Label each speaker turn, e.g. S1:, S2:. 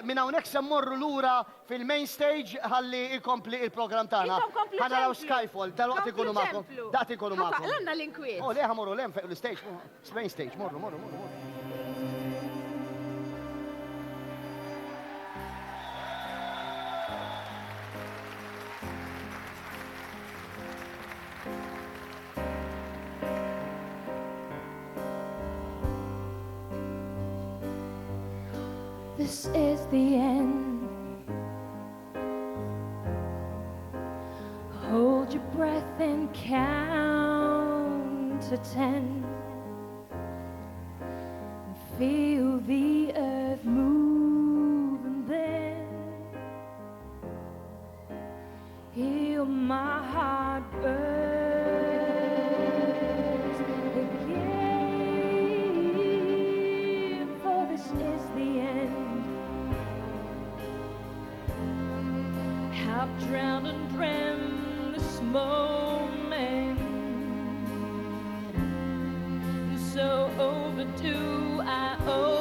S1: minn hawnhekk se mmorru lura fil-main stage ħalli ikompli il-programm tagħna.
S2: Intom komplu
S1: Ħanaraw
S2: ċemplu.
S1: Skyfall, tal-waqt ikunu
S2: Komplu
S1: magħkom.
S2: ċemplu.
S1: Dat ikunu magħkom.
S2: Ħafaqlanna l-inkwiet.
S1: Oh, leħa morru lem fuq l-stage, main stage, morru.
S3: This is the end. Hold your breath and count to 10. And feel the earth move, and then heal my heart burns again. For this is the end. I've drowned and dreamt this moment, so overdue I owe